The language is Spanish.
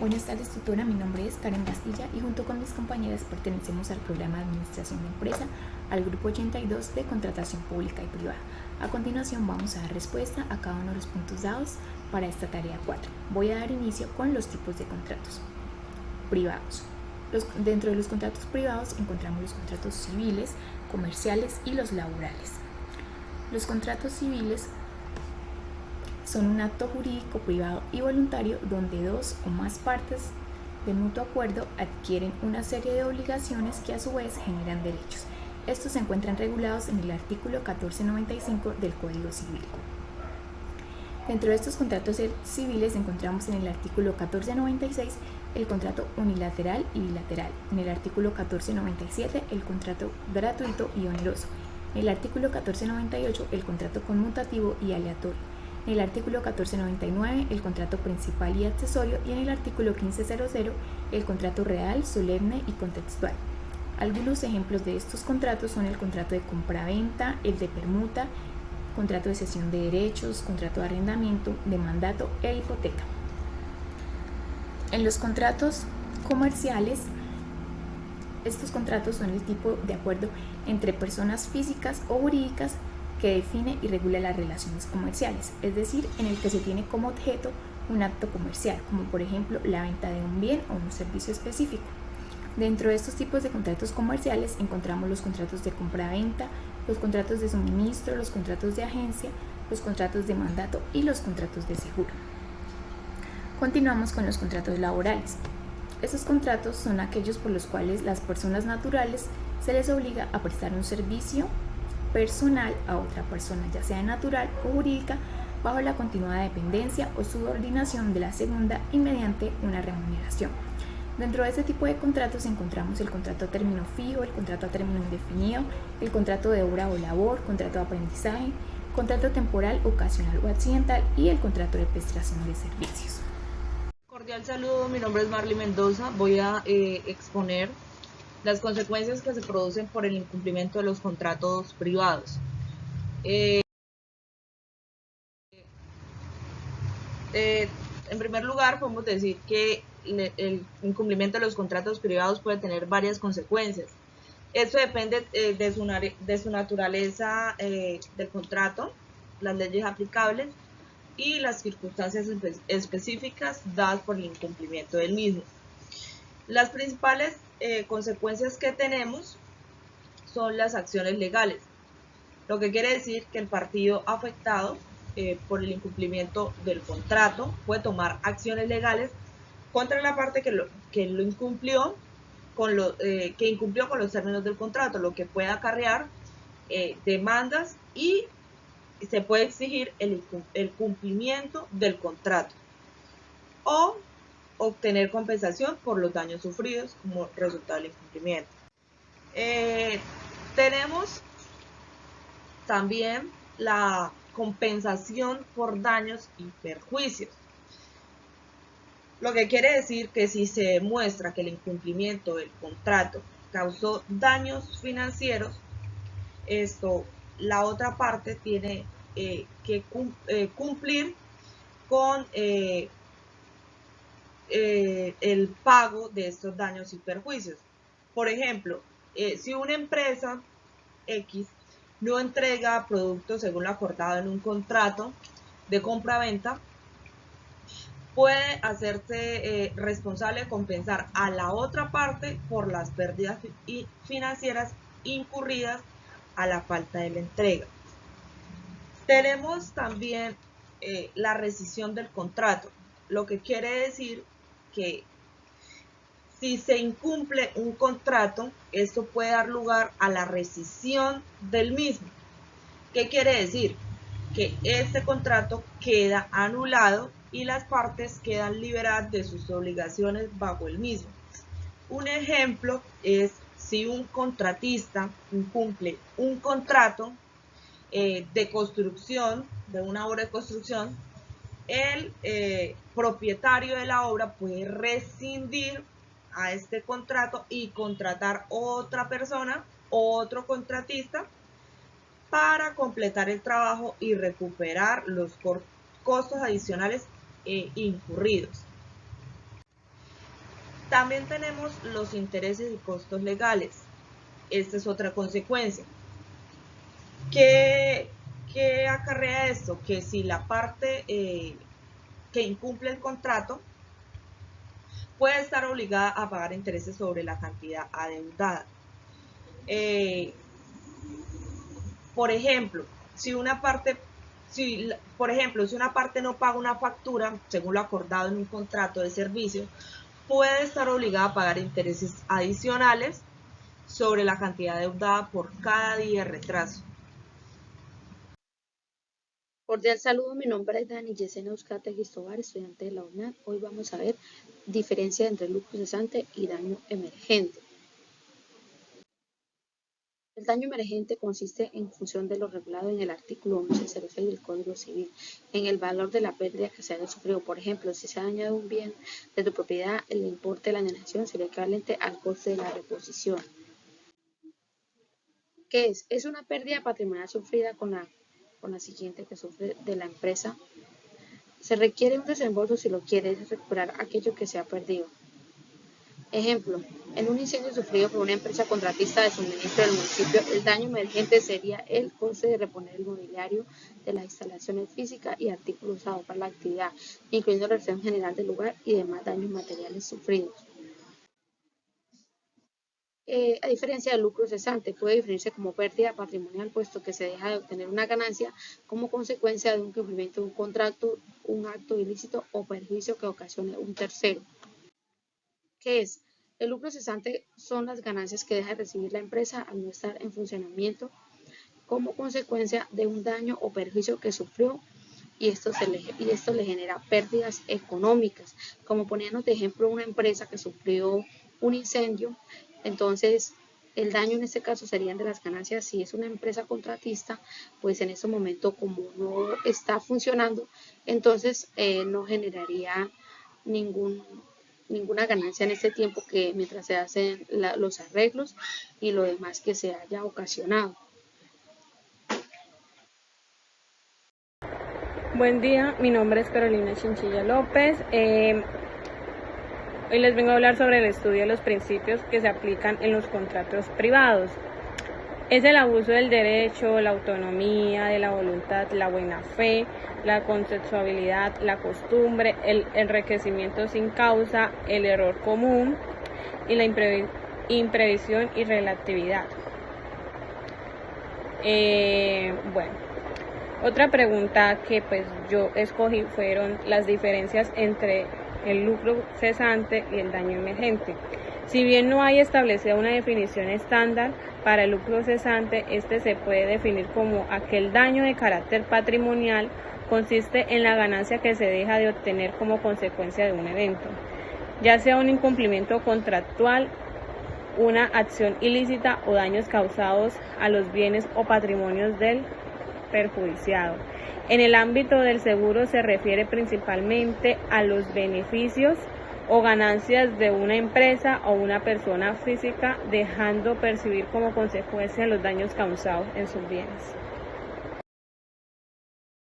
Buenas tardes, tutora. Mi nombre es Karen Bastilla y junto con mis compañeras pertenecemos al programa de Administración de Empresa, al grupo 82 de Contratación Pública y Privada. A continuación vamos a dar respuesta a cada uno de los puntos dados para esta tarea 4. Voy a dar inicio con los tipos de contratos privados. Dentro de los contratos privados encontramos los contratos civiles, comerciales y los laborales. Los contratos civiles son un acto jurídico privado y voluntario donde dos o más partes de mutuo acuerdo adquieren una serie de obligaciones que a su vez generan derechos. Estos se encuentran regulados en el artículo 1495 del Código Civil. Dentro de estos contratos civiles encontramos en el artículo 1496 el contrato unilateral y bilateral, en el artículo 1497 el contrato gratuito y oneroso, en el artículo 1498 el contrato conmutativo y aleatorio, en el artículo 1499 el contrato principal y accesorio y en el artículo 1500 el contrato real, solemne y contextual. Algunos ejemplos de estos contratos son el contrato de compra-venta, el de permuta, contrato de cesión de derechos, contrato de arrendamiento, de mandato e hipoteca. En los contratos comerciales, estos contratos son el tipo de acuerdo entre personas físicas o jurídicas que define y regula las relaciones comerciales, es decir, en el que se tiene como objeto un acto comercial, como por ejemplo la venta de un bien o un servicio específico. Dentro de estos tipos de contratos comerciales encontramos los contratos de compra-venta, los contratos de suministro, los contratos de agencia, los contratos de mandato y los contratos de seguro. Continuamos con los contratos laborales. Estos contratos son aquellos por los cuales las personas naturales se les obliga a prestar un servicio personal a otra persona, ya sea natural o jurídica, bajo la continuada dependencia o subordinación de la segunda y mediante una remuneración. Dentro de este tipo de contratos encontramos el contrato a término fijo, el contrato a término indefinido, el contrato de obra o labor, contrato de aprendizaje, contrato temporal, ocasional o accidental y el contrato de prestación de servicios. Cordial saludo, mi nombre es Marly Mendoza. Voy a exponer las consecuencias que se producen por el incumplimiento de los contratos privados. En primer lugar, podemos decir que el incumplimiento de los contratos privados puede tener varias consecuencias. Esto depende de su naturaleza del contrato, las leyes aplicables y las circunstancias específicas dadas por el incumplimiento del mismo. Las principales consecuencias que tenemos son las acciones legales, lo que quiere decir que el partido afectado por el incumplimiento del contrato puede tomar acciones legales contra la parte que incumplió con los términos del contrato, lo que puede acarrear demandas y se puede exigir el cumplimiento del contrato o obtener compensación por los daños sufridos como resultado del incumplimiento. Tenemos también la compensación por daños y perjuicios, lo que quiere decir que si se demuestra que el incumplimiento del contrato causó daños financieros, la otra parte tiene que cumplir con el pago de estos daños y perjuicios. Por ejemplo, si una empresa X no entrega productos según lo acordado en un contrato de compra-venta, puede hacerse responsable de compensar a la otra parte por las pérdidas financieras incurridas a la falta de la entrega. Tenemos también la rescisión del contrato, lo que quiere decir que si se incumple un contrato, esto puede dar lugar a la rescisión del mismo. ¿Qué quiere decir? Que este contrato queda anulado y las partes quedan liberadas de sus obligaciones bajo el mismo. Un ejemplo es si un contratista incumple un contrato de construcción, de una obra de construcción, el propietario de la obra puede rescindir a este contrato y contratar otra persona, otro contratista, para completar el trabajo y recuperar los costos adicionales incurridos. También tenemos los intereses y costos legales. Esta es otra consecuencia. ¿Qué acarrea esto? Que si la parte que incumple el contrato puede estar obligada a pagar intereses sobre la cantidad adeudada. Por ejemplo, si una parte no paga una factura, según lo acordado en un contrato de servicio, puede estar obligada a pagar intereses adicionales sobre la cantidad adeudada por cada día de retraso. Cordial saludo, mi nombre es Dani Yesenia Uzcategui Tovar, estudiante de la UNAD. Hoy vamos a ver diferencia entre lucro cesante y daño emergente. El daño emergente consiste en función de lo regulado en el artículo 1106 del Código Civil, en el valor de la pérdida que se haya sufrido. Por ejemplo, si se ha dañado un bien de tu propiedad, el importe de la alienación sería equivalente al coste de la reposición. ¿Qué es? Es una pérdida patrimonial sufrida con la siguiente que sufre de la empresa. Se requiere un desembolso si lo quieres recuperar aquello que se ha perdido. Ejemplo, en un incendio sufrido por una empresa contratista de suministro del municipio, el daño emergente sería el coste de reponer el mobiliario de las instalaciones físicas y artículos usados para la actividad, incluyendo la recepción general del lugar y demás daños materiales sufridos. A diferencia del lucro cesante, puede definirse como pérdida patrimonial, puesto que se deja de obtener una ganancia como consecuencia de un cumplimiento de un contrato, un acto ilícito o perjuicio que ocasione un tercero. ¿Qué es? El lucro cesante son las ganancias que deja de recibir la empresa al no estar en funcionamiento como consecuencia de un daño o perjuicio que sufrió y esto le genera pérdidas económicas. Como poníamos de ejemplo una empresa que sufrió un incendio, entonces el daño en este caso serían de las ganancias. Si es una empresa contratista, pues en este momento como no está funcionando, entonces no generaría ninguna ganancia en este tiempo que mientras se hacen los arreglos y lo demás que se haya ocasionado. Buen día, mi nombre es Carolina Chinchilla López. Hoy les vengo a hablar sobre el estudio de los principios que se aplican en los contratos privados. Es el abuso del derecho, la autonomía, de la voluntad, la buena fe, la consensualidad, la costumbre, el enriquecimiento sin causa, el error común y la imprevisión y relatividad. Otra pregunta que yo escogí fueron las diferencias entre el lucro cesante y el daño emergente. Si bien no hay establecida una definición estándar para el lucro cesante, este se puede definir como aquel daño de carácter patrimonial consiste en la ganancia que se deja de obtener como consecuencia de un evento, ya sea un incumplimiento contractual, una acción ilícita o daños causados a los bienes o patrimonios del perjudiciado. En el ámbito del seguro se refiere principalmente a los beneficios o ganancias de una empresa o una persona física, dejando percibir como consecuencia los daños causados en sus bienes.